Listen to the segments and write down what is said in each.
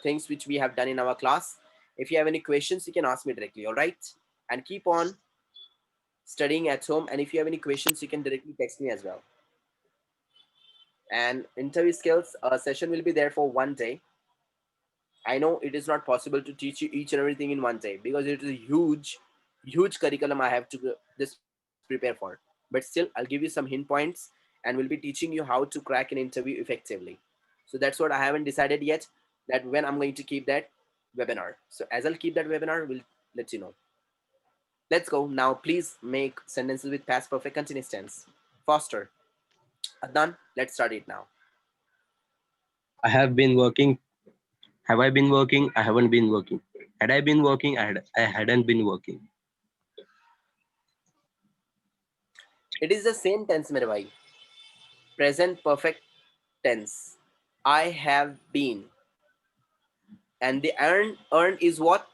things which we have done in our class. If you have any questions, you can ask me directly, all right? And keep on studying at home. And if you have any questions, you can directly text me as well. And interview skills session will be there for 1 day. I know it is not possible to teach you each and everything in 1 day because it is a huge curriculum I have to just prepare for. But still, I'll give you some hint points and will be teaching you how to crack an interview effectively. So that's what I haven't decided yet, that when I'm going to keep that webinar. So as I'll keep that webinar, we'll let you know. Let's go. Now, please make sentences with past perfect continuous tense. Faster. Adnan, let's start it now. I have been working. Have I been working? I haven't been working. Had I been working? I hadn't been working. It is the same tense, mere bhai. Present perfect tense. I have been. And the earn is what?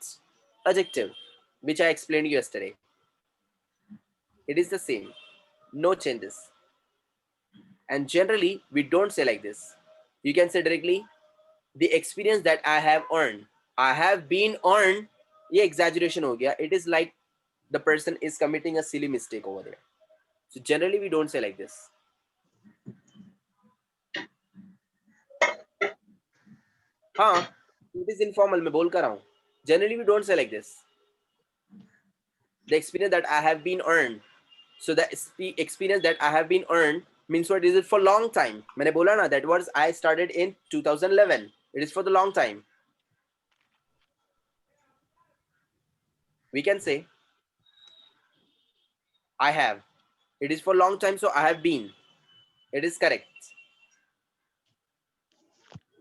Adjective, which I explained yesterday. It is the same. No changes. And generally, we don't say like this. You can say directly, the experience that I have earned. I have been earned. ये exaggeration हो गया. It is like the person is committing a silly mistake over there. So generally, we don't say like this. हाँ, it is informal. मैं बोल कर रहा हूँ. Generally, we don't say like this. The experience that I have been earned. So the experience that I have been earned means what is it for long time. मैंने बोला ना, that was I started in 2011. It is for the long time. We can say I have. It is for long time, so I have been. It is correct.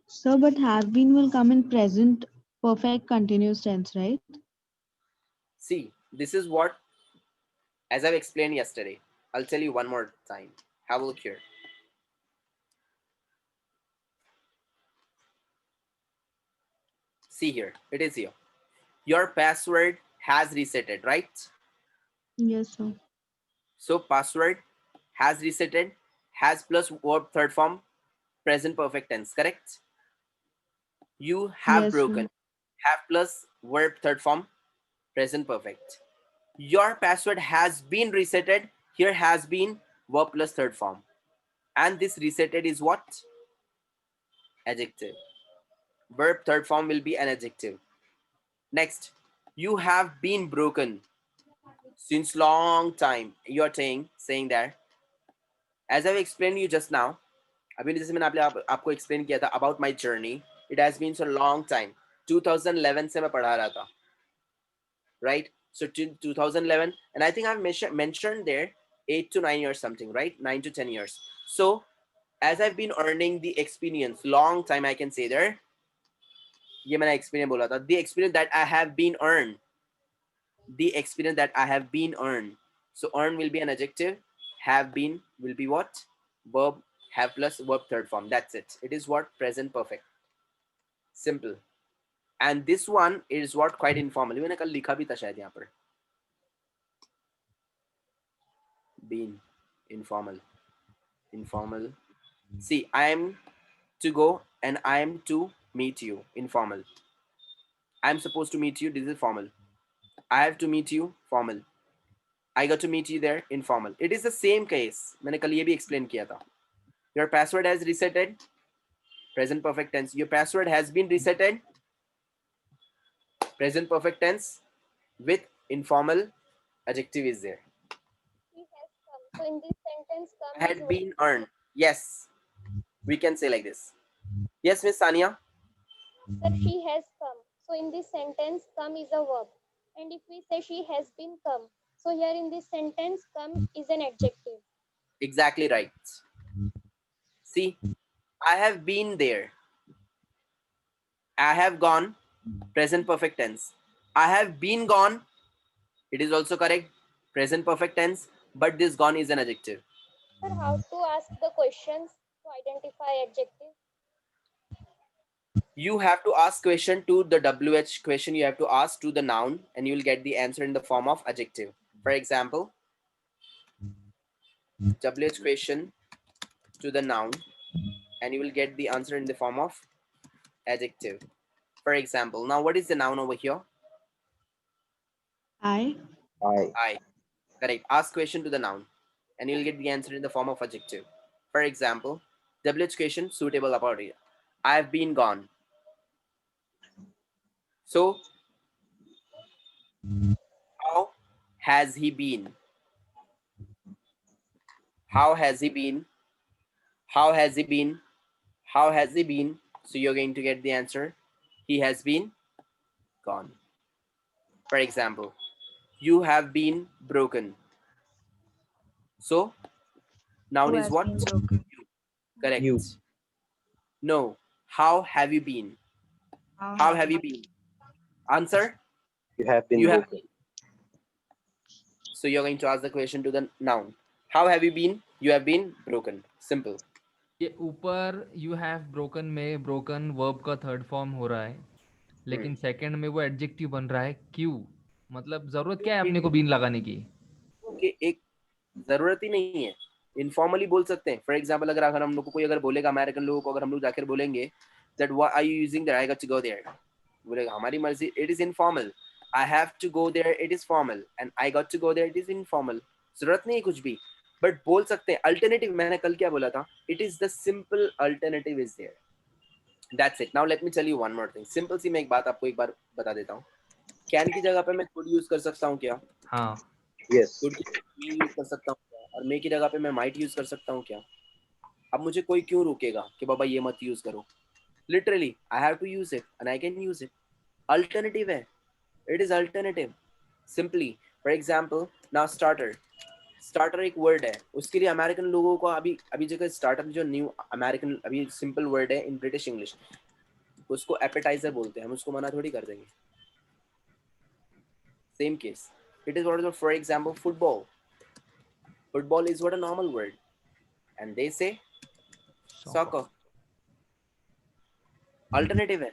Sir, but have been will come in present perfect continuous tense, right? See, this is what, as I've explained yesterday, I'll tell you one more time. Have a look here. See here, it is here. Your password has resetted, right? Yes, sir. So password has resetted, has plus verb third form, present perfect tense, correct? You have Yes, broken, sir. have plus verb third form, present perfect. Your password has been resetted, here has been verb plus third form. And this resetted is what? Adjective. Verb third form will be an adjective. Next, you have been broken since long time. You're saying that, as I've explained you just now, अभी जैसे मैंने आपको explain किया था about my journey. It has been so long time. 2011 से मैं पढ़ा रहा था, right? So 2011, and I think I've mentioned there 8 to 9 years something, right? 9 to 10 years. So as I've been earning the experience, long time I can say there. ये मैंने experience बोला था. The experience that I have been earned. The experience that I have been earned. So earn will be an adjective. Have been will be what? Verb. Have plus verb third form. That's it. It is what? Present perfect. Simple. And this one is what? Quite informal. मैंने कल लिखा भी था शायद यहाँ पर. Been. Informal. Informal. See, I am to go and I am to meet you. Informal. I am supposed to meet you. This is formal. I have to meet you. Formal. I got to meet you there. Informal. It is the same case. मैंने कल ये भी explain किया था. Your password has resetted. Present perfect tense. Your password has been resetted. Present perfect tense with informal adjective is there. He has come. So in this sentence, come is Had verb. been earned. Yes, we can say like this. Yes, Miss Sania. Sir, she has come. So in this sentence, come is a verb. And if we say she has been come, so here in this sentence, come is an adjective. Exactly right. See, I have been there. I have gone. Present perfect tense. I have been gone. It is also correct. Present perfect tense. But this gone is an adjective. Sir, how to ask the questions to identify adjective? You have to ask question to the WH question. You have to ask to the noun and you will get the answer in the form of adjective. For example, WH question to the noun and you will get the answer in the form of adjective. For example, now what is the noun over here? I. I. Correct. Ask question to the noun and you'll get the answer in the form of adjective. For example, WH question suitable about it. I've been gone. So, how has he been? How has he been? How has he been? How has he been? So you're going to get the answer. He has been gone. For example, you have been broken. So, noun Who is has what? been broken? Correct. You. No. How have you been? How have you been? Answer. You have been You have. broken. So you're going to ask the question to the noun. How have you been? You have been broken. Simple. ये ऊपर you have broken में broken verb का third form हो रहा है, लेकिन second में वो एडजेक्टिव बन रहा है क्यू. मतलब जरूरत क्या है अपने को बीन लगाने की? कि एक जरूरत ही नहीं है. इनफॉर्मली बोल सकते हैं. फॉर एग्जाम्पल अगर हम लोग को कोई अगर बोलेगा, अमेरिकन लोगों को अगर हम लोग जाकर बोलेंगे that why are you using that, I got to go there, बोलेगा हमारी मर्जी. It is informal. I have to go there, it is formal, and I got to go there, it is informal. जरूरत नहीं है कुछ भी, but बोल सकते हैं. अल्टरनेटिव मैंने कल क्या बोला था? It is the simple alternative is there. That's it. Now let me tell you one more thing. Simple सी मैं एक बात आपको एक बार बता देता हूँ. कैन की जगह पे मैं could यूज कर सकता हूँ क्या? हाँ. Yes. could की may यूज कर सकता हूँ क्या? और may की जगह पे मैं might यूज कर सकता हूँ क्या? अब मुझे कोई क्यों रोकेगा कि बाबा ये मत यूज करो? Literally, I have to use it and I can use it. Alternative है. It is alternative. Simply, for example, now starter. Starter एक वर्ड है, उसके लिए अमेरिकन लोगों को अभी जगह स्टार्टर जो न्यू अमेरिकन अभी सिंपल वर्ड है इन ब्रिटिश इंग्लिश, उसको एपेटाइजर बोलते हैं. हम उसको मना थोड़ी कर देंगे. Same case it is what, for example football. Football is what a normal word and they से सॉकर. अल्टरनेटिव है,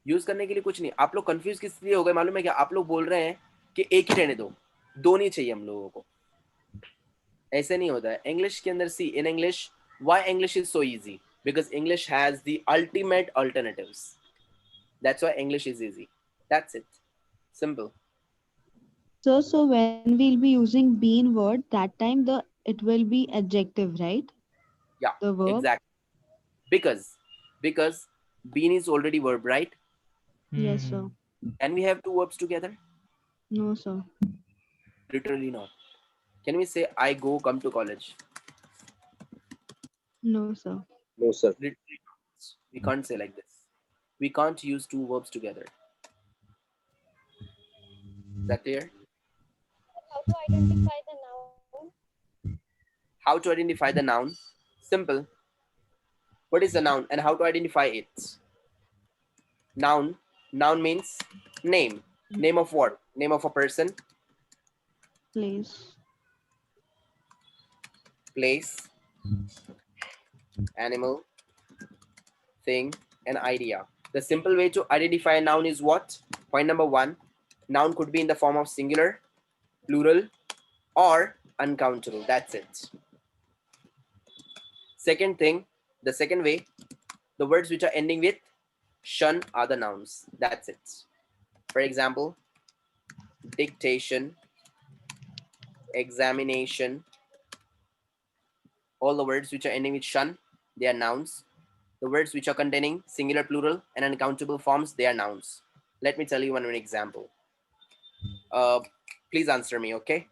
यूज करने के लिए कुछ नहीं. आप लोग कंफ्यूज किस लिए हो गए मालूम है क्या? आप लोग बोल रहे हैं कि एक ही रहने दो, दो नहीं चाहिए हम लोगों को. ऐसे नहीं होता है इंग्लिश के अंदर. See in English, why English is so easy? Because English has the ultimate alternatives. That's why English is easy. That's it. Simple. So when we'll be using been word, that time it will be adjective, right? Yeah, The verb. exactly. Because been is already verb, right? Yes, sir. Can we have two verbs together? No, sir. Literally not. Can we say I go come to college? No, sir. No, sir. Literally not. We can't say like this. We can't use two verbs together. Is that clear? How to identify the noun? How to identify the noun? Simple. What is the noun and how to identify it? Noun. Noun means name. Name of what? Name of a person, Place. place, animal, thing, and idea. The simple way to identify a noun is what? Point number one, noun could be in the form of singular, plural, or uncountable. That's it. Second thing, the second way, the words which are ending with shun are the nouns. That's it. For example, dictation, examination, all the words which are ending with shun, they are nouns. The words which are containing singular, plural, and uncountable forms, they are nouns. Let me tell you one example. Please answer me, okay?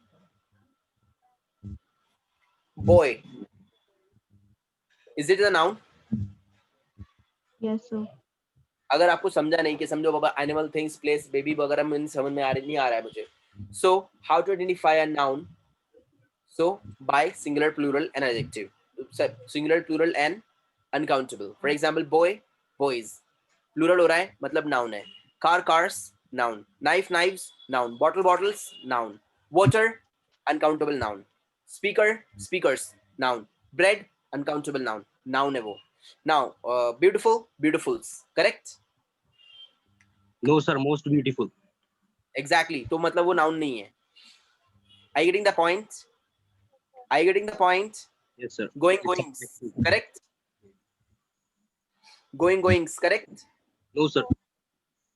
Boy. Is it a noun? Yes, sir. अगर आपको समझा नहीं कि समझो बाबा animal, things, place, baby वगैरह में समझ में नहीं आ रहा है मुझे. So how to identify a noun? So by singular, plural, and adjective. Singular, plural, and uncountable. For example, boy, boys. Plural हो रहा है मतलब noun है. Car, cars, noun. Knife, knives, noun. Bottle, bottles, noun. Water, uncountable noun. Speaker, speakers, noun. Bread, uncountable noun. Noun है वो. Now, beautiful, beautifuls. Correct? No, sir. Most beautiful. Exactly. तो मतलब वो noun नहीं है. Are you getting the point? Are you getting the point? Yes, sir. Going, It's goings. adjective. Correct? Going, goings. Correct? No, sir.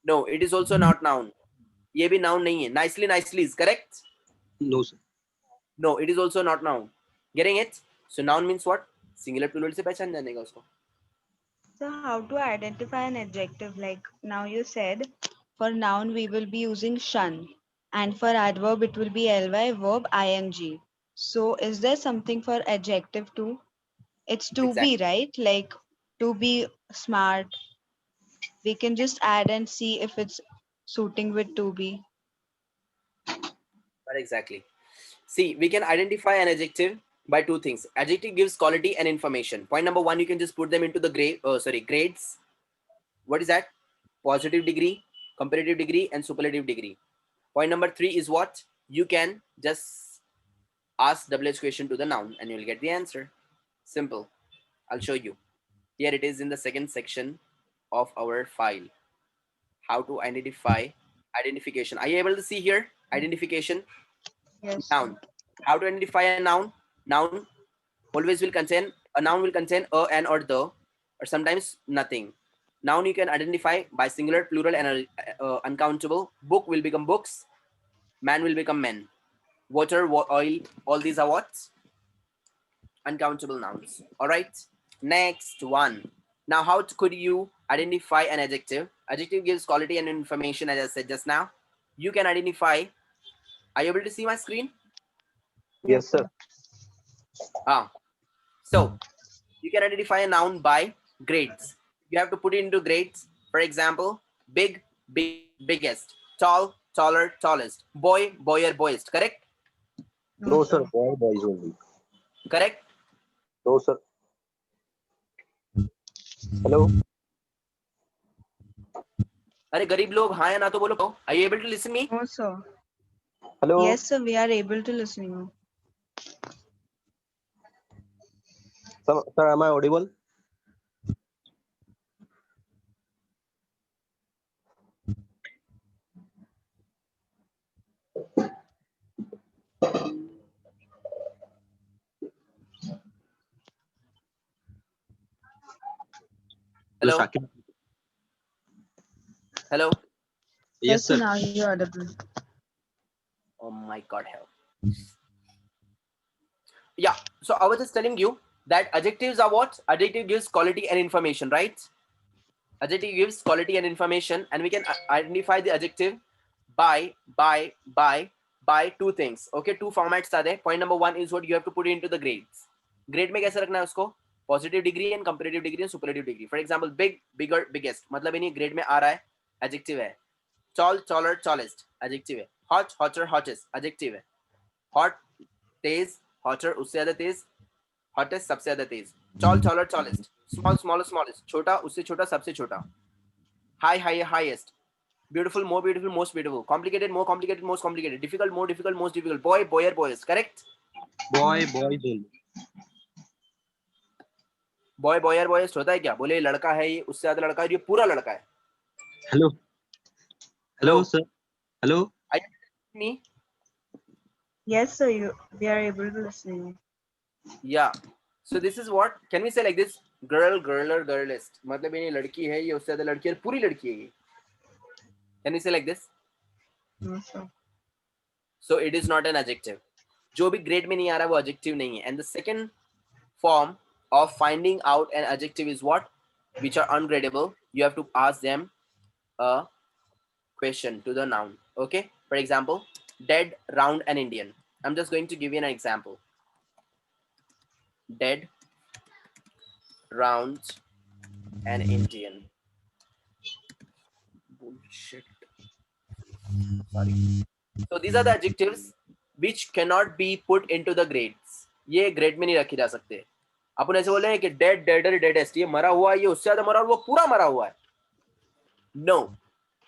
No, it is also not noun. ये भी noun नहीं है. Nicely, nicely is correct. No, sir. No, it is also not noun. Getting it? So noun means what? Singular plural से पहचान जाने का उसको. So how to identify an adjective? Like now you said, for noun we will be using shun, and for adverb it will be ly verb ing. So is there something for adjective too? It's to be, Exactly. right? Like to be smart. We can just add and see if it's suiting with to be. But exactly. See, we can identify an adjective by two things. Adjective gives quality and information. Point number one, you can just put them into the grades. What is that? Positive degree, comparative degree, and superlative degree. Point number three is what? You can just ask WH question to the noun and you'll get the answer. Simple. I'll show you. Here it is in the second section of our file. How to identify identification. Are you able to see here? Identification. Yes, sir. Noun. How to identify a noun? Noun always will contain, a noun will contain a, an, or the, or sometimes nothing. Noun you can identify by singular, plural, and uncountable. Book will become books. Man will become men. Water, oil, all these are what? Uncountable nouns. All right. Next one. Now, how could you identify an adjective? Adjective gives quality and information, as I said just now. You can identify. Are you able to see my screen? Yes, sir. Ah, so you can identify a noun by grades. You have to put it into grades. For example, big, biggest, tall, taller, tallest, boy, boyer, boyest. Correct? No, sir. Boy, boys only. Correct? No, sir. Hello. अरे गरीब लोग हाँ या ना तो बोलो. Are you able to listen me? No, sir. Hello. Yes, sir. We are able to listen you. Sir, am I audible? Hello? Shakib. Hello? Yes, sir. Now you're audible. Oh my God, help. Yeah, so I was just telling you that adjectives are what? Adjective gives quality and information, right? Adjective gives quality and information, and we can identify the adjective by two things. Okay, two formats are there. Point number one is what you have to put it into the grades. Grade में कैसे रखना है उसको? Positive degree and comparative degree and superlative degree. For example, big, bigger, biggest. मतलब इन्हीं grade में आ रहा है, adjective है. Tall, taller, tallest, adjective है. Hot, hotter, hottest, adjective है. Hot, तेज, hotter, उससे ज़्यादा तेज, hottest, सबसे ज़्यादा तेज. Tall, taller, tallest. Small, smaller, smallest. छोटा, उससे छोटा, सबसे छोटा. High, higher, highest. Beautiful, more beautiful, most beautiful. Complicated, more complicated, most complicated. Difficult, more difficult, most difficult. Boy, boyer, boyest. Correct? Boy, boys only. Boy, boyer, boyest होता है क्या? बोले ये लड़का है, ये उससे ज्यादा लड़का है, ये पूरा लड़का है. Hello. Hello, Hello? sir. Hello. Are you listening to me? Yes, sir. We are able to listen you. Yeah. So this is what, can we say like this? Girl, girler, girlest. मतलब ये लड़की है, ये उससे ज्यादा लड़की है, पूरी लड़की है ये. Can we say like this? No, sir. So it is not an adjective. जो भी grade में नहीं आ रहा वो adjective नहीं है. And the second form of finding out an adjective is what? Which are ungradable. You have to ask them a question to the noun. Okay? For example, dead, round, and Indian. I'm just going to give you an example. Dead, round, and Indian. Bullshit. Sorry. So these are the adjectives which cannot be put into the grades. ये grade में नहीं रखे जा सकते. अपन ऐसे बोल रहे हैं कि dead, deader, deadest. ये मरा हुआ है, ये उससे ज़्यादा मरा हुआ, वो पूरा मरा हुआ है. No.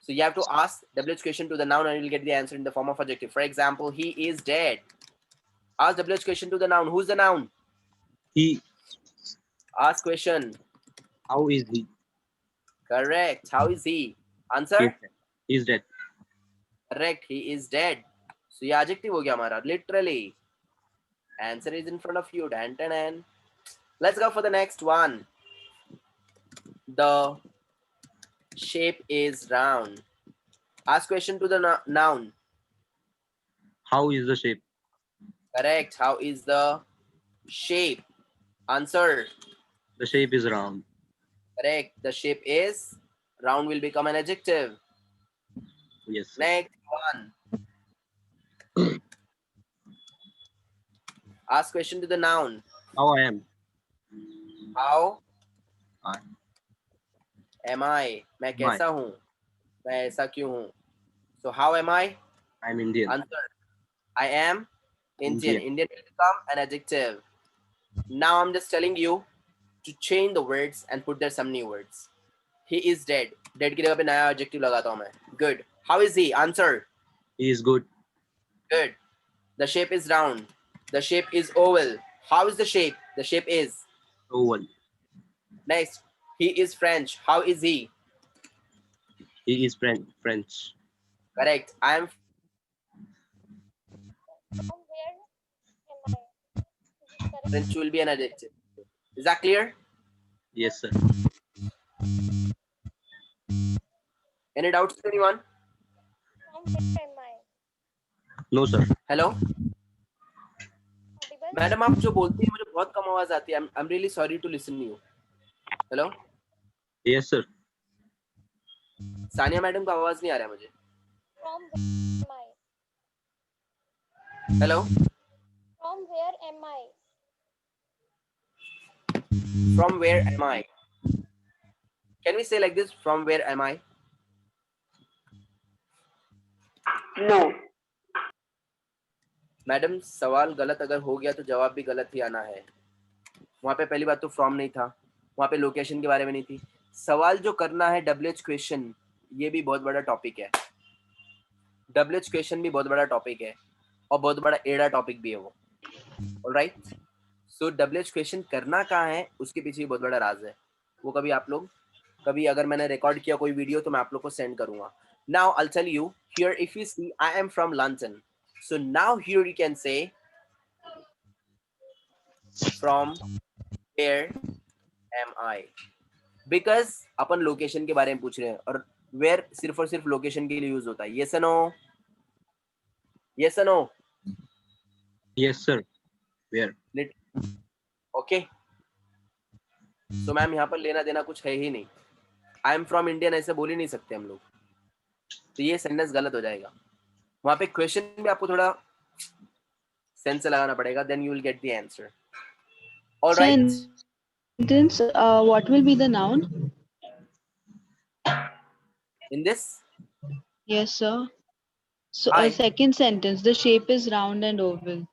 So you have to ask WH question to the noun and you'll get the answer in the form of adjective. For example, he is dead. Ask WH question to the noun. Who's the noun? He. Ask question. How is he? Correct. How is he? Answer? He's dead. Correct. He is dead. So ये adjective हो गया हमारा. Literally. Answer is in front of you. Dan, dan, dan. Let's go for the next one. The Shape is round. Ask question to the noun. How is the shape? Correct. How is the shape? Answer. The shape is round. Correct. The shape is round will become an adjective. Yes, sir. Next one. Ask question to the noun. How I am? How I am I? मैं am I? कैसा हूँ? मैं ऐसा क्यों हूँ? So how am I? I'm Indian. Answer. I am Indian. Indian. Indian will become an adjective. Now I'm just telling you to change the words and put there some new words. He is dead. Dead की जगह पे नया adjective लगाता हूँ मैं. Good. How is he? Answer. He is good. Good. The shape is round. The shape is oval. How is the shape? The shape is. Oval. Next. He is French. How is he? He is French. Correct. I am. From where am I? Is it correct? French will be an adjective. Is that clear? Yes, sir. Any doubts, anyone? From where am I? No, sir. Hello? Audible? Madam आप जो बोलती हैं मुझे बहुत कम आवाज आती है. I'm really sorry to listen to you. Hello? Yes, sir. Sania madam का आवाज नहीं आ रहा है मुझे. From where am I? Hello? From where am I? From where am I? Can we say like this? From where am I? No. Madam सवाल गलत अगर हो गया तो जवाब भी गलत ही आना है. वहाँ पे पहली बात तो फ्रॉम नहीं था, वहाँ पे लोकेशन के बारे में नहीं थी. सवाल जो करना है WH क्वेश्चन, ये भी बहुत बड़ा टॉपिक है. WH क्वेश्चन भी बहुत बड़ा टॉपिक है और बहुत बड़ा एड़ा टॉपिक भी है वो. ऑलराइट. सो WH क्वेश्चन करना कहाँ है उसके पीछे भी बहुत बड़ा राज है. वो कभी आप लोग कभी अगर मैंने रिकॉर्ड किया कोई वीडियो तो मैं आप लोग को सेंड करूंगा. Now I will tell you here if you see I am from London. So now here you can say from where am I, because अपन लोकेशन के बारे में पूछ रहे हैं और वेयर सिर्फ और सिर्फ लोकेशन के लिए यूज होता है. यस और नो? यस और no? Yes, sir. Where? Okay. So ma'am यहाँ पर लेना देना कुछ है ही नहीं. आई एम फ्रॉम इंडियन ऐसे बोल ही नहीं सकते हम लोग, तो ये सेंटेंस गलत हो जाएगा. वहां पे क्वेश्चन भी आपको थोड़ा सेंस से लगाना पड़ेगा, then you will get the answer. Alright. Sentence, what will be the noun? In this Yes, sir. So, Hi. second sentence, the shape is round and oval.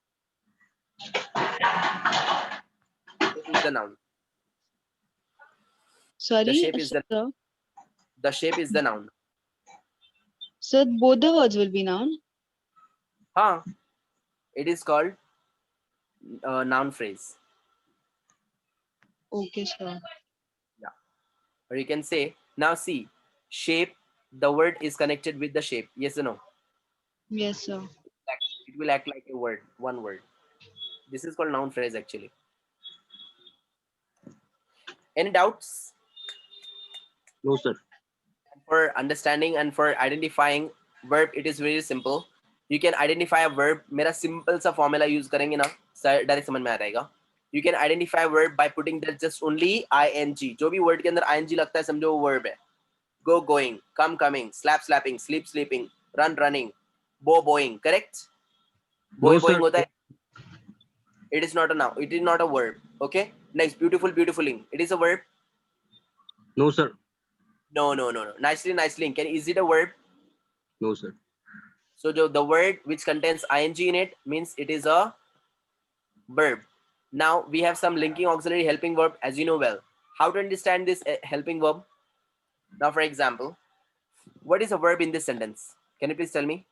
is the noun. Sorry, shape is sir. The shape is the noun. So, both the words will be noun. हाँ, it is called noun phrase. Okay, sir. Or you can say, now see, shape, the word is connected with the shape. Yes or no? Yes, sir. It will act like a word, one word. This is called noun phrase actually. Any doubts? No, sir. For understanding and for identifying verb, it is very simple. You can identify a verb. मेरा simple सा formula use करेंगे ना, direct समझ में आ जाएगा. You can identify a verb by putting there just only ing. जो भी word के अंदर ing लगता है समझो वो verb है. Go going, come coming, slap slapping, sleep sleeping, run running, bow bowing. Correct? Boy No, sir. bowing होता है. It is not a noun. It is not a verb. Okay. Next, beautiful beautifuling. It is a verb. No, sir. No. Nicely nicely. Is it a verb? No, sir. So the word which contains ing in it means it is a verb. Now we have some linking auxiliary helping verb, as you know well. How to understand this helping verb? Now, for example, what is a verb in this sentence? Can you please tell me?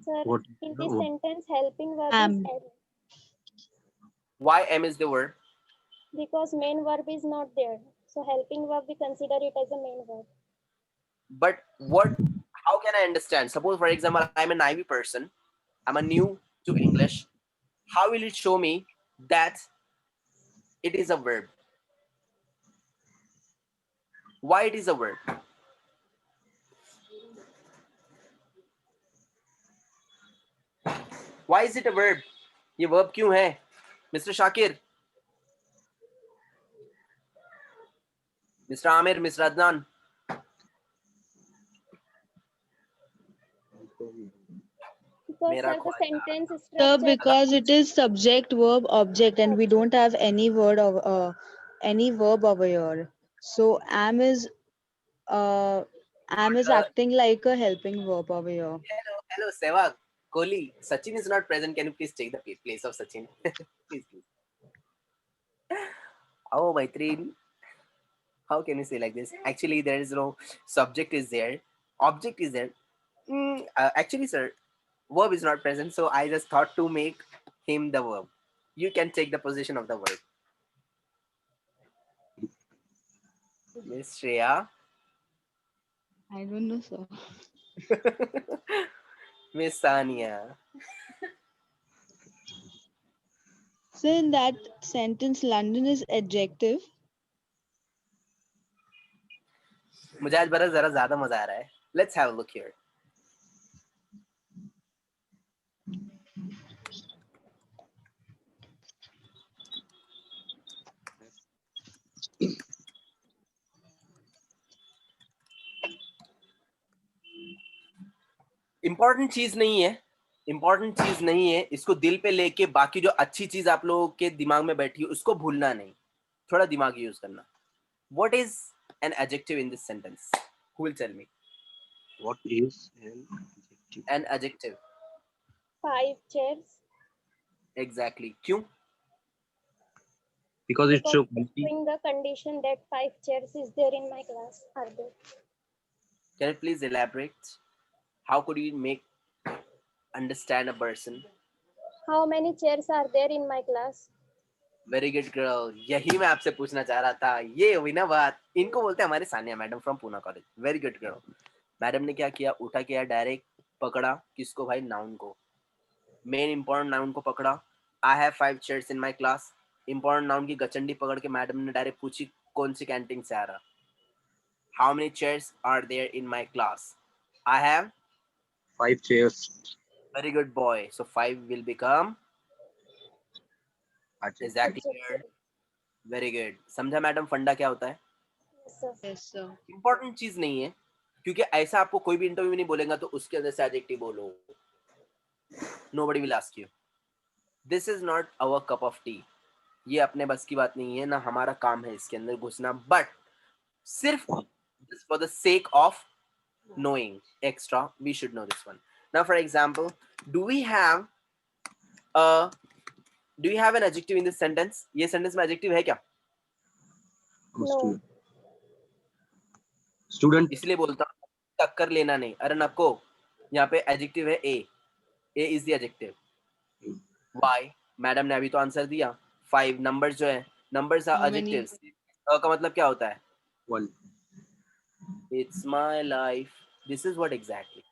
Sir, What? in this What? sentence, helping verb Am. is am, Why am is the verb? because main verb is not there. So helping verb, we consider it as a main verb. But how can I understand? Suppose, for example, I'm a naive person. I'm a new to English. How will it show me that it is a verb? Why it is a verb? Why is it a verb? ये verb क्यों है? Mr. Shakir, Mr. Amir, Mr. Adnan. Because मेरा sir, the Khwaja. sentence Sir, structure. because it is subject, verb, object, and we don't have any word of any verb over here. So am is acting like a helping verb over here. Hello, Sehwag. Kohli, Sachin is not present. Can you please take the place of Sachin? Please, please. Oh, Maitrin. How can you say like this? Actually, there is no subject is there. Object is there. Actually, sir, verb is not present. So I just thought to make him the verb. You can take the position of the verb. Miss Shreya. I don't know, sir. Miss Sania. So in that sentence, London is adjective. मुझे आज बड़ा जरा ज्यादा मजा आ रहा है. Let's have a look here. Important चीज नहीं है, इंपॉर्टेंट चीज नहीं है. इसको दिल पे लेके बाकी जो अच्छी चीज आप लोगों के दिमाग में बैठी है उसको भूलना नहीं. थोड़ा दिमाग यूज करना. What is an adjective in this sentence? Who will tell me? What is an adjective? An adjective. 5 chairs. Exactly. क्यों? Because it's so Because empty. showing the condition that 5 chairs is there in my class. Are there? Can you please elaborate? How could you make understand a person? How many chairs are there in my class? Very good girl. यही मैं आपसे पूछना चाह रहा था. ये हुई ना बात. इनको बोलते हैं हमारे Sania madam from Poona college. Very good girl. Madam ने क्या किया? उठा किया डायरेक्ट पकड़ा किसको भाई? नाउन को. मेन इंपॉर्टेंट नाउन को पकड़ा. आई have 5 chairs in my class. Important noun की गचंडी पकड़ के मैडम ने डायरेक्ट पूछी कौन सी कैंटीन से आ रहा. How many chairs are there in my class? I have 5 chairs. Very good boy. So 5 will become exactly here. Adjective. Very good. समझा मैडम फंडा क्या होता है? Yes, sir. Yes, sir. Important चीज नहीं है क्योंकि ऐसा आपको कोई भी इंटरव्यू में नहीं बोलेगा तो उसके अंदर से एडजेक्टिव बोलो. Nobody will ask you. This is not our cup of tea. ये अपने बस की बात नहीं है ना हमारा काम है इसके अंदर घुसना. बट सिर्फ for the sake of knowing extra we should know this one. Now for example, do we have an adjective in this sentence? ये sentence में adjective है क्या? No. Student. इसलिए बोलता हूँ टक्कर लेना नहीं. अरे नको, यहाँ पे एडजेक्टिव है a. A is the adjective. Why? Madam ने अभी तो आंसर दिया. 5 नंबर्स जो है, numbers are How many? Adjectives. का मतलब क्या होता है? 1. It's my life. This is what exactly.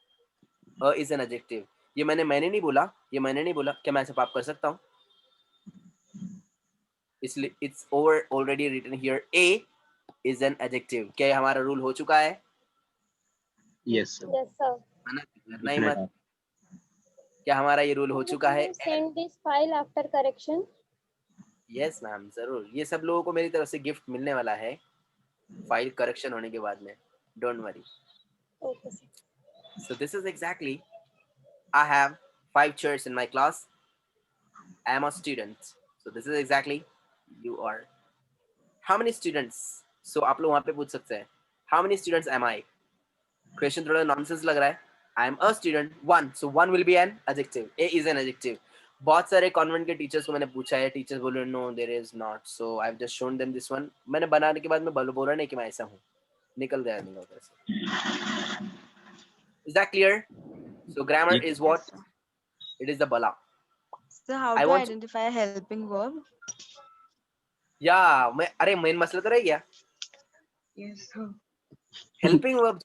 Is an adjective. ये मैंने नहीं बोला. ये मैंने नहीं बोला. क्या मैं ऐसे पाप कर सकता हूँ? इसलिए it's over already written here. A is an adjective. क्या ये हमारा रूल हो चुका है? Yes, sir. Yes, sir. नहीं मत. क्या हमारा ये रूल हो चुका है? Will you send this file after correction? Yes ma'am, जरूर. ये सब लोगों को मेरी तरफ से गिफ्ट मिलने वाला है फाइल करेक्शन होने के बाद में. Don't worry. Okay, sir. So this is exactly, I have 5 chairs in my class. I am a student. So this is exactly, you are. How many students? So आप लोग वहाँ पे पूछ सकते हैं. How many students am I? Question थोड़ा nonsense लग रहा है. I am a student. 1. So 1 will be an adjective. A is an adjective. बहुत सारे कॉन्वेंट के टीचर्स को मैंने पूछा है. टीचर्स बोले no there is not. So I've just shown them this one. मैंने बनाने के बाद मैं बोल रहा नहीं कि मैं ऐसा हूँ. निकल गया नहीं होता ऐसे. Is that clear? So grammar Yes. is what? It is the bala. So how I to want to- identify a helping verb? Yeah, मैं अरे मेन मसला तो रह गया. Yes, sir. हेल्पिंग वर्ब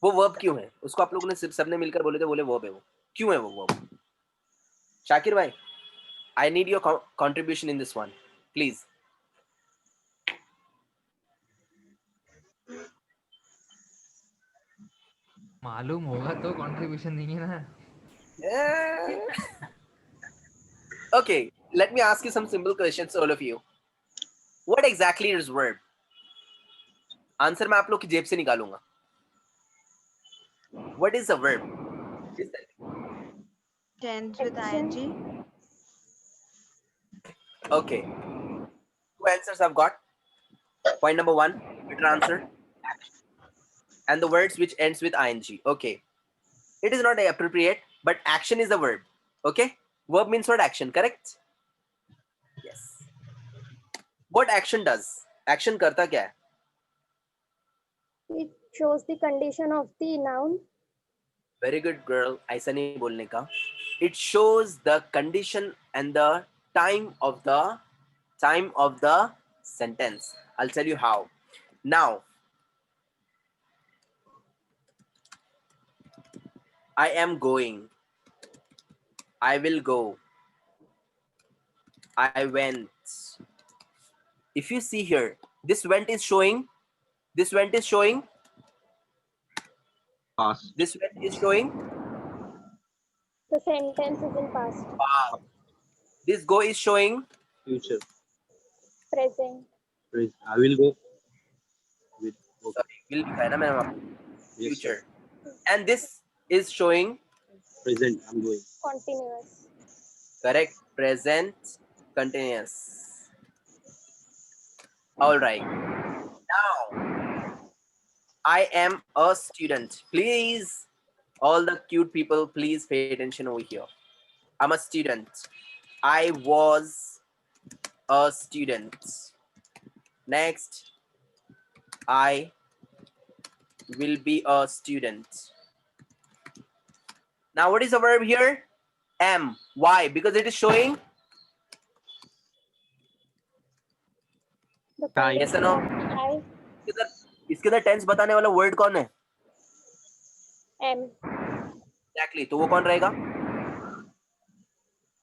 वो वर्ब क्यों है? उसको आप लोगों ने सिर्फ सबने मिलकर बोले थे, बोले वर्ब है वो. क्यों है वो वर्ब? शाकिर भाई, I need your contribution in this one, please. मालूम होगा तो कंट्रीब्यूशन देंगे ना. Okay, let me ask you some simple questions, all of you. What exactly is verb? Answer मैं आप लोग की जेब से निकालूंगा. What is a verb? Please tell me. Tense with Action. ing. Okay, two answers I've got. Point number one, better answer. And the words which ends with ing. Okay, it is not appropriate, but action is a verb. Okay, verb means what? Action, correct? Yes. What action does? Action करता क्या है? It shows the condition of the noun. Very good girl. ऐसा नहीं बोलने का. It shows the condition and the time of the sentence. I'll tell you how. Now, I am going. I will go. I went. If you see here, this went is showing. This went is showing. Past. This went is showing. The sentence is in past. This go is showing. Future. Present. I will go. With. Okay. Sorry, will be ना मैंने वहाँ. Yes, Future. sir. And this is showing. Present. I'm going. Continuous. Correct. Present continuous. All right. Now, I am a student. Please, all the cute people, please pay attention over here. I'm a student. I was a student. Next, I will be a student. Now, what is the verb here? Am. Why? Because it is showing. The Time. Yes or condition no? of I इसके अंदर tense बताने वाला word कौन है? am. Exactly. तो वो कौन रहेगा?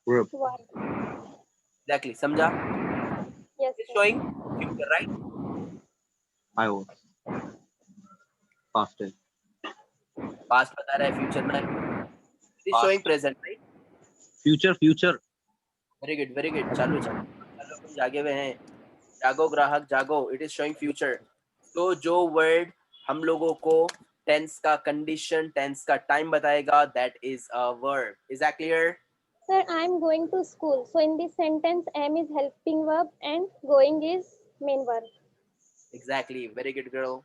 Verb. Verb. Exactly. समझा? Yes. It's sir. showing future, right? I was. Past tense. Past बता रहा है, future में. It is Past. showing present, right? Future. Future. Very good, very good. चालू चालू. अपन जागे हुए हैं. जागो ग्राहक जागो. It is showing future. तो जो word हम लोगों को tense का condition, tense का time बताएगा, that is a verb. Is that clear? Sir, I am going to school. So in this sentence, am is helping verb and going is main verb. Exactly. Very good, girl.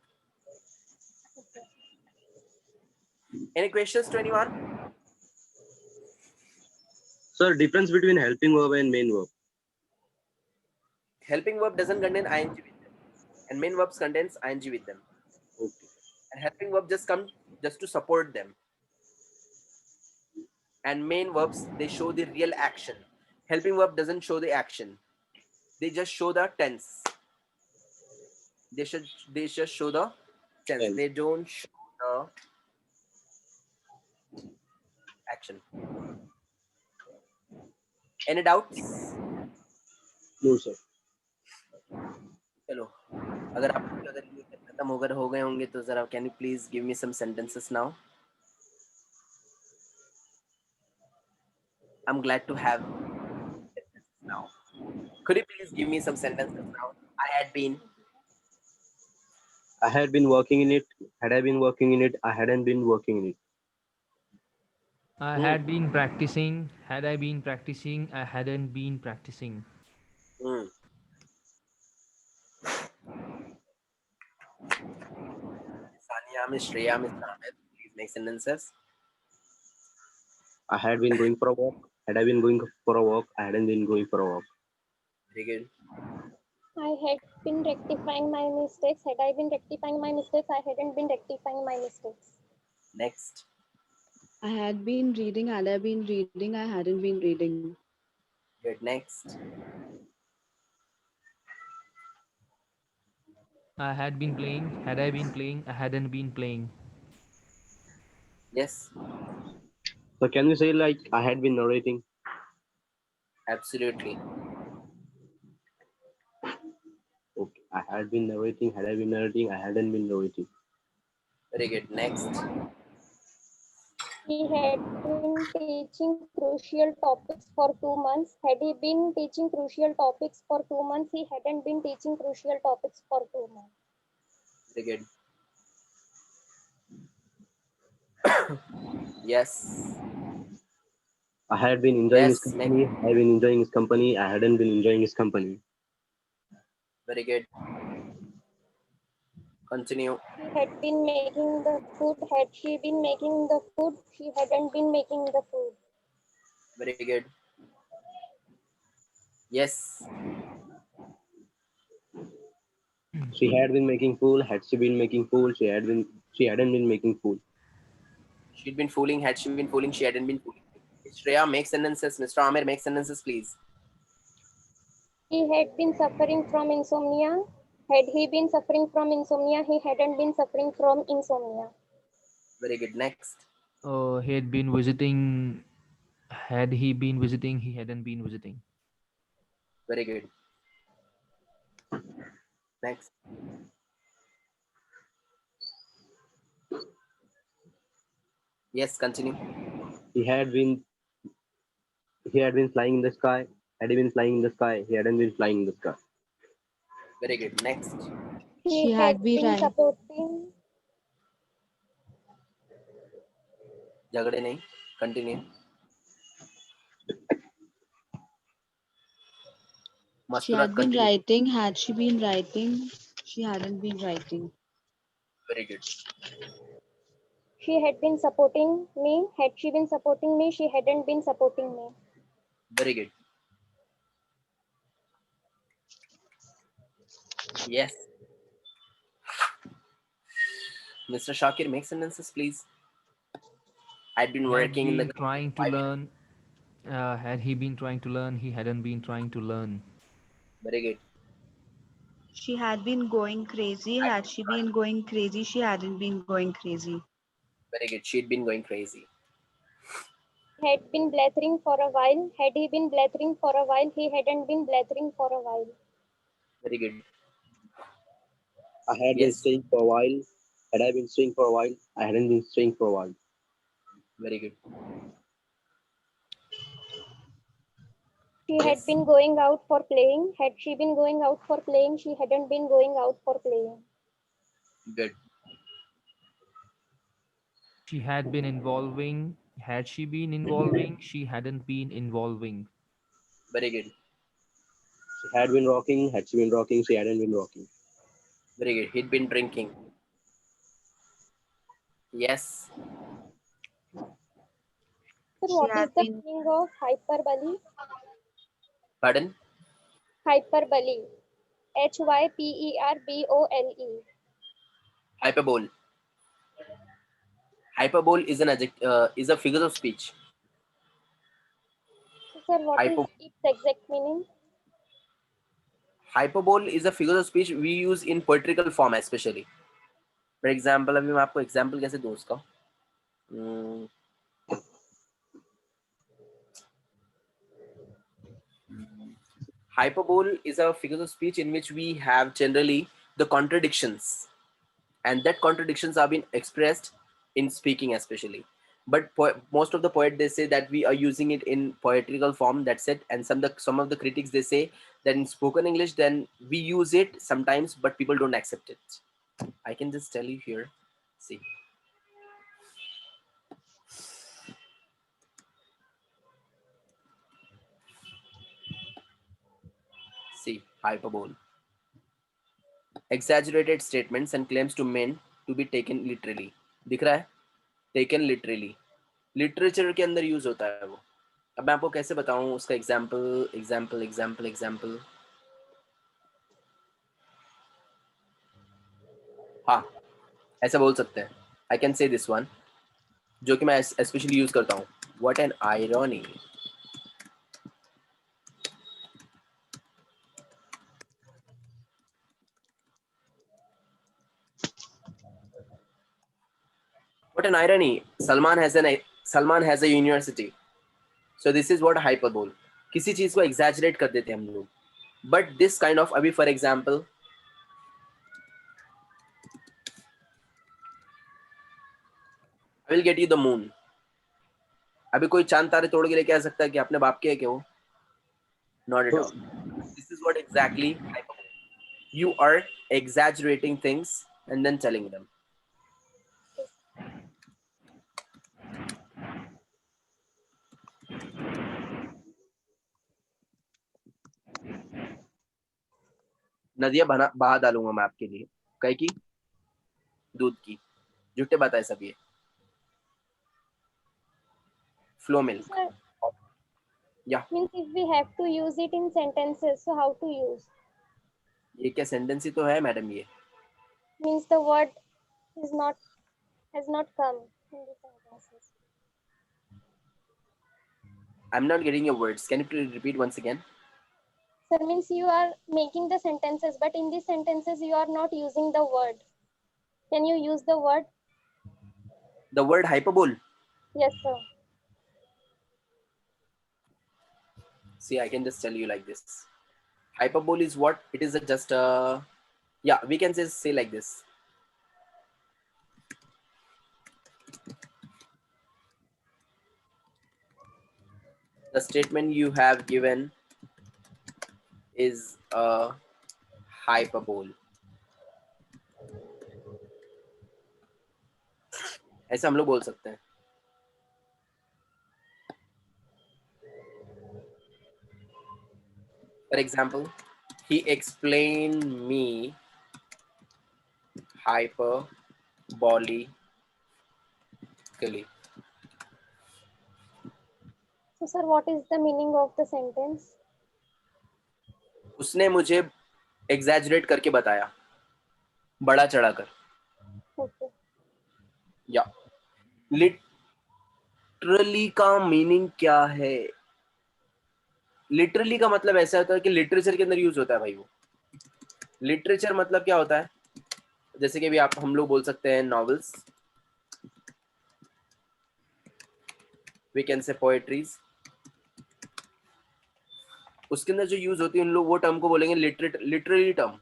Any questions to anyone? Sir, difference between helping verb and main verb. Helping verb doesn't contain ing with them, and main verbs contains ing with them. Okay. And helping verb just come just to support them. And main verbs, they show the real action. Helping verb doesn't show the action. They just show the tense. They just show the tense. Tense. They don't show the action. Any doubts? No, sir. चलो अगर आप अगर ये खत्म हो गए होंगे तो जरा can you please give me some sentences now? I'm glad to have sentences now. Could you please give me some sentences now? I had been. I had been working in it. Had I been working in it, I hadn't been working in it. I had been practicing. Had I been practicing, I hadn't been practicing. Hmm. Sania, Miss Shreya, Miss Ahmed, please make sentences. I had been going for a walk. Had I been going for a walk, I hadn't been going for a walk. Very good. I had been rectifying my mistakes. Had I been rectifying my mistakes, I hadn't been rectifying my mistakes. Next. I had been reading. Had I been reading? I hadn't been reading. Good. Next. I had been playing. Had I been playing, I hadn't been playing. Yes. So can we say like I had been narrating? Absolutely. Okay. I had been narrating. Had I been narrating, I hadn't been narrating. Very good. Next. He had been teaching crucial topics for 2 months. Had he been teaching crucial topics for 2 months? He hadn't been teaching crucial topics for 2 months. Very good. Yes. I had been enjoying his Yes. company. I had been enjoying his company. I hadn't been enjoying his company. Very good. Continue. She had been making the food. Had she been making the food? She hadn't been making the food. Very good. Yes. She had been making fool. Had she been making fool? She hadn't been making fool. She'd been fooling. Had she been fooling? She hadn't been fooling. Shreya, make sentences. Mr. Amir, make sentences, please. He had been suffering from insomnia. Had he been suffering from insomnia? He hadn't been suffering from insomnia. Very good. Next. He had been visiting. Had he been visiting? He hadn't been visiting. Very good. Next. Yes, continue. He had been flying in the sky. Had he been flying in the sky? He hadn't been flying in the sky. Very good. Next. He She had had been been right. supporting. झगड़े नहीं. Continue. She Masturat, had been continue. writing. Had she been writing? She hadn't been writing. Very good. She had been supporting me. Had she been supporting me? She hadn't been supporting me. Very good. Yes. Mr. Shakir, make sentences, please. I'd been Had working in he the. trying to learn? Had he been trying to learn? He hadn't been trying to learn. Very good. She had been going crazy. Had she been going crazy? She hadn't been going crazy. Very good. She'd been going crazy. Had been blathering for a while. Had he been blathering for a while? He hadn't been blathering for a while. Very good. I had been Yes. staying for a while. Had I been staying for a while? I hadn't been staying for a while. Very good. She had Yes. been going out for playing. Had she been going out for playing? She hadn't been going out for playing. Good. She had been involving. Had she been involving? She hadn't been involving. Very good. She had been rocking. Had she been rocking? She hadn't been rocking. Very good. He'd been drinking. Yes. Sir, She what is had the been. meaning of hyperbole? Pardon? Hyperbole. Hyperbole. Hyperbole. Hyperbole is an is a figure of speech. Sir, what is Hypo- its exact meaning? Hyperbole is a figure of speech we use in poetical form especially. For example, अभी मैं आपको example कैसे दूँ उसका? Hyperbole is a figure of speech in which we have generally the contradictions, and that contradictions are being expressed in speaking especially. But most of the poet, they say that we are using it in poetical form, that's it. And some of the critics, they say that in spoken English then we use it sometimes, but people don't accept it. I can just tell you here. See, hyperbole: exaggerated statements and claims to men to be taken literally. दिख रहा है? Taken literally. Literature के अंदर use होता है वो. अब मैं आपको कैसे बताऊं उसका एग्जाम्पल. हाँ, ऐसा बोल सकते हैं. I can say this one, जो कि मैं स्पेशली यूज करता हूँ. What an irony. What an irony. Salman has a university. So this is what hyperbole. किसी चीज को exaggerate कर देते हैं हम लोग. But this kind of, अभी for example, I will get you the moon. अभी कोई चांद तारे तोड़ के लेके आ सकता है कि अपने बाप के है क्या वो? Not at No, all. This is what exactly hyperbole. You are exaggerating things and then telling them. नदियां बहा डालूंगा मैं आपके लिए, कहीं की, दूध की, झूठे बताए सब ये, फ्लो मिल्क. Sir, या means if we have to use it in sentences, so how to use? ये क्या सेंटेंस ही तो है मैडम ये. Means the word is not has not come in the sentences. I'm not getting your words. Can you please repeat once again? Sir, means you are making the sentences, but in these sentences you are not using the word. Can you use the word? The word hyperbole. Yes, sir. See, I can just tell you like this. Hyperbole is what? It is just a, yeah, we can say like this. The statement you have given is a hyperbole. ऐसा हम लोग बोल सकते हैं. For example, he explained me hyperbolically. So, sir, what is the meaning of the sentence? उसने मुझे exaggerate करके बताया, बड़ा चढ़ाकर. Okay. या लिटरली का मीनिंग क्या है? लिटरली का मतलब ऐसा होता है कि लिटरेचर के अंदर यूज होता है भाई. वो लिटरेचर मतलब क्या होता है? जैसे कि भी आप हम लोग बोल सकते हैं novels, we can say poetries. उसके अंदर जो यूज होती है उन लोग वो टर्म को बोलेंगे लिटरली टर्म.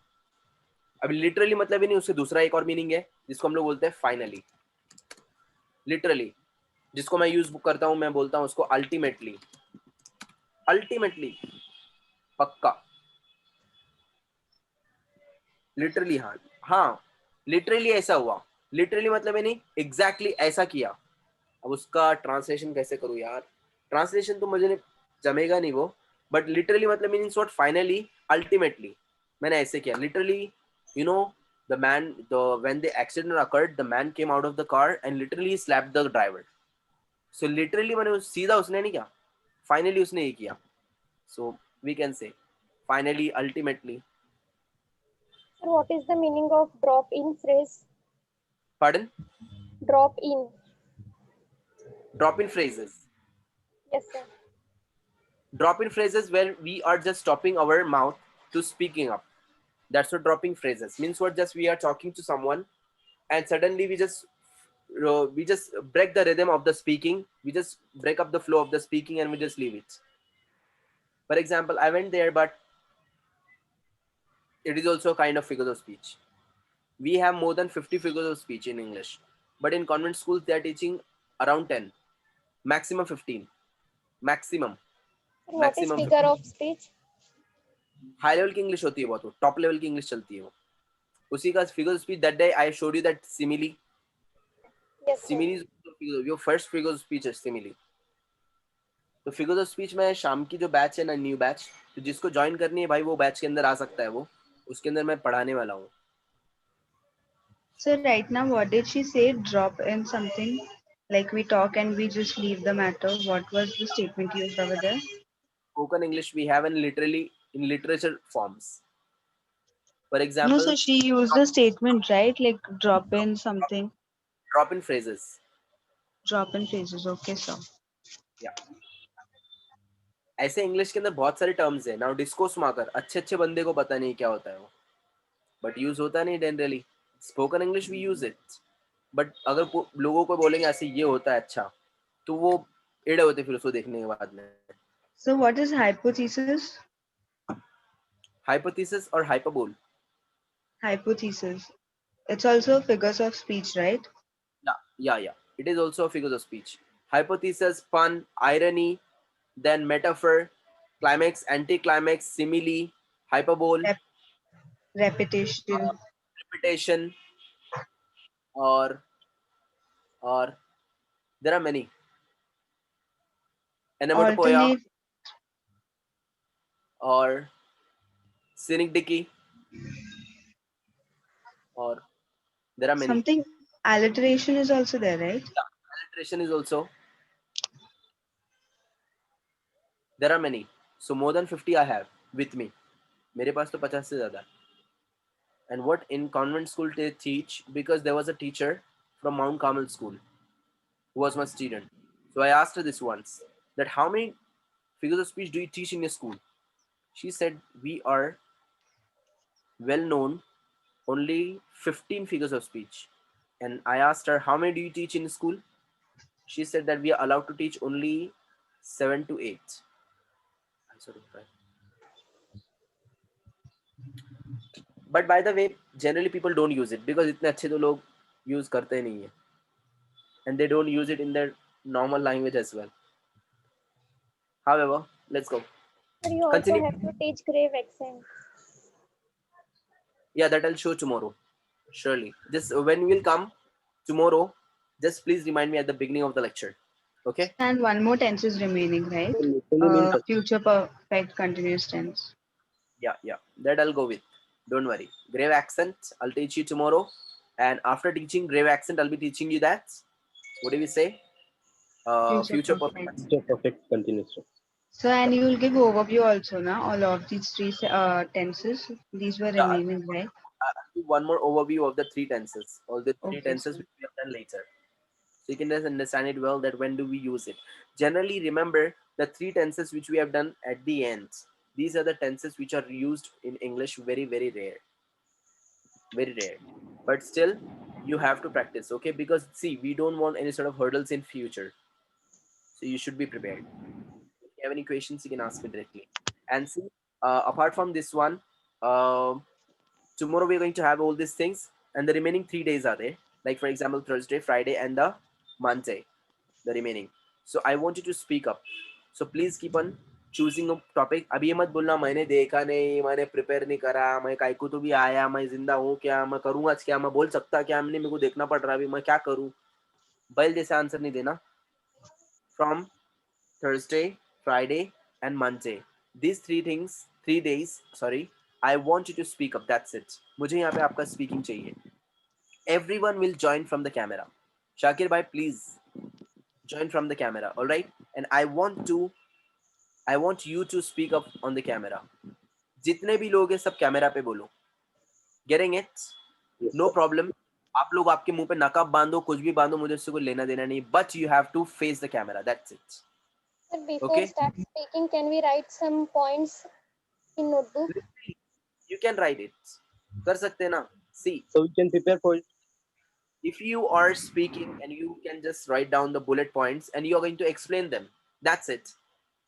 अभी लिटरली मतलब ही नहीं, उससे दूसरा एक और मीनिंग है जिसको हम लोग बोलते हैं फाइनली. लिटरली जिसको मैं यूज करता हूं, मैं बोलता हूं उसको अल्टीमेटली. अल्टीमेटली पक्का. लिटरली हाँ लिटरली ऐसा हुआ. लिटरली मतलब है नहीं एग्जैक्टली ऐसा किया. अब उसका ट्रांसलेशन कैसे करूँ यार? ट्रांसलेशन तो मुझे जमेगा नहीं वो. बट लिटरली मतलब मीनिंग्स व्हाट? फाइनली, अल्टीमेटली मैंने ऐसे किया. Literally you know the man, when the accident occurred, the man came out of the car and literally slapped the driver. So literally मैंने सीधा उसने नहीं किया, finally उसने ये किया. So we can say finally, ultimately. Sir, what is the meaning of drop in phrase? Pardon? Drop in. Drop in phrases. Yes, sir. Drop in phrases where we are just stopping our mouth to speaking up. That's what dropping phrases means. What? Just we are talking to someone and suddenly we just break the rhythm of the speaking. We just break up the flow of the speaking and we just leave it. For example, I went there, but it is also a kind of figures of speech. We have more than 50 figures of speech in English, but in convent schools they are teaching around 10, maximum 15, maximum. Sir, what is Maximum figure of speech? High level की English होती है, बहुत top level की English चलती है वो. उसी का figure speech. That day I showed you that simile. Yes, sir. Simile your first figure speech है सिमिली. तो फिगर ऑफ स्पीच में शाम की जो बैच है ना, न्यू बैच, तो जिसको ज्वाइन करनी है भाई वो बैच के अंदर आ सकता है. वो उसके अंदर मैं पढ़ाने वाला हूँ. So right now, what did she say? Drop in something like we talk and we just leave the matter. What was the statement used over there? Spoken English we have in literally in literature forms. For No, example, so she used the statement, right? Like drop in something, drop in phrases. drop in phrases. Okay, so Yeah. ऐसे English के अंदर बहुत सारे terms है. Now discourse marker अच्छे अच्छे बंदे को पता नहीं क्या होता है वो, बट यूज होता नहीं generally. Spoken English we use it, but अगर लोगों को बोलेंगे ऐसे ये होता है अच्छा, तो वो एड़े होते फिर उसको देखने के बाद में. so what is hypothesis? Hypothesis और hyperbole. Hypothesis. It's also figures of speech, right? Yeah. It is also a figure of speech. hypothesis, pun, irony, then metaphor, climax, anticlimax, simile, hyperbole, Rep- repetition. repetition, or or there are many. Onomatopoeia Alternate. or synecdoche, or there are many. Something alliteration is also there, right? Alliteration is also there are many. So more than 50 I have with me. मेरे पास तो 50 से ज़्यादा. And what in convent school they teach, because there was a teacher from Mount Carmel school who was my student. So I asked her this once, that how many figures of speech do you teach in your school? She said we are well known only 15 figures of speech. And I asked her, how many do you teach in school? She said that we are allowed to teach only 7 to 8. I'm sorry, right? But by the way, generally people don't use it because इतने अच्छे तो लोग use करते नहीं है, and they don't use it in their normal language as well. However, let's go. But you also Continue. have to teach grave accent. Yeah, that I'll show tomorrow. Surely. Just when we'll come tomorrow, just please remind me at the beginning of the lecture. Okay? And one more tense is remaining, right? Literally means Future perfect continuous tense. Yeah. That I'll go with. Don't worry. Grave accent, I'll teach you tomorrow. And after teaching grave accent, I'll be teaching you that. What do we say? Future perfect. future perfect continuous tense. So, and you will give overview also, na? All of these three tenses. These were Yeah, remaining, right? I'll do one more overview of the three tenses. All the three Okay, tenses sir. which we have done later. So you can just understand it well that when do we use it. Generally, remember the three tenses which we have done at the end. These are the tenses which are used in English very, very rare. Very rare. But still, you have to practice, okay? Because see, we don't want any sort of hurdles in future. So you should be prepared. If you have any questions, you can ask me directly. And see, apart from this one, tomorrow we're going to have all these things, and the remaining 3 days are there. Like for example, Thursday, Friday, and the Monday, the remaining. So I want you to speak up. So please keep on choosing a topic. अभी ये मत बोलना मैंने देखा नहीं, मैंने prepare नहीं करा, मैं कायको तो भी आया, मैं जिंदा हूँ क्या, मैं करूँगा क्या, मैं बोल सकता क्या, हमने मेरे को देखना पड़ रहा है अभी, मैं क्या करूँ. बैल जैसे आंसर नहीं देना. From Thursday, Friday, and Monday. These 3 days, sorry, I want you to speak up. That's it. मुझे यहाँ पे आपका speaking चाहिए. Everyone will join from the camera. Shakir bhai, please join from the camera. All right. And I want you to speak up on the camera. जितने भी लोग हैं सब कैमरा पे बोलो. Getting it? Yes, No sir. problem. आप लोग आपके मुंह पे नकाब बांधो, कुछ भी बांधो, मुझे उससे कोई लेना देना नहीं. But you have to face the camera. That's it. But before Okay. start speaking, can we write some points in notebook? You can write it. कर सकते हैं ना. See, So we can prepare for it. if you are speaking and you can just write down the bullet points and you are going to explain them. That's it.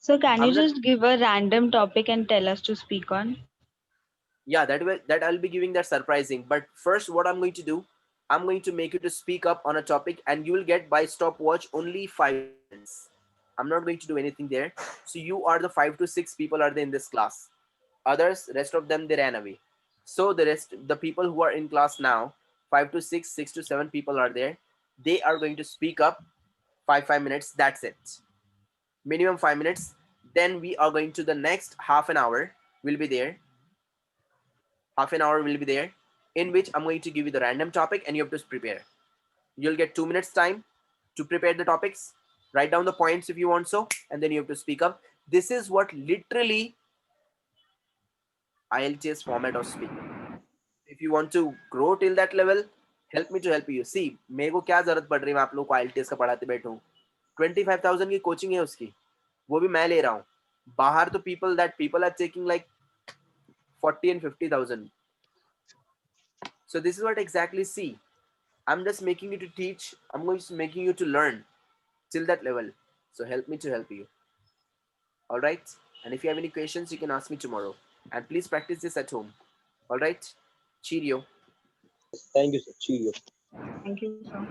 So, can you I'm not- just give a random topic and tell us to speak on? Yeah, that I'll be giving that surprising. But first, what I'm going to do, I'm going to make you to speak up on a topic, and you will get by stopwatch only 5 minutes. I'm not going to do anything there. So you are the 5 to 6 people are there in this class. Others, rest of them, they ran away. So the people who are in class now, 5 to 6, 6 to 7 people are there. They are going to speak up 5 minutes. That's it. Minimum 5 minutes. Then we are going to the next half an hour. Will be there. Half an hour will be there, in which I'm going to give you the random topic and you have to prepare. You'll get 2 minutes time to prepare the topics, write down the points if you want so, and then you have to speak up. This is what literally IELTS format of speaking. If you want to grow till that level, help me to help you. See, मेरे को क्या जरूरत पड़ रही है मैं आप लोग को IELTS का पढ़ाते बैठूं. 25,000 की कोचिंग है उसकी, वो भी मैं ले रहा हूँ. बाहर तो people are taking like 40 and 50,000. So this is what exactly see. I'm just making you to teach. I'm going to making you to learn till that level. So help me to help you. All right. And if you have any questions, you can ask me tomorrow. And please practice this at home. All right. Cheerio. Thank you, sir. Cheerio. Thank you, sir.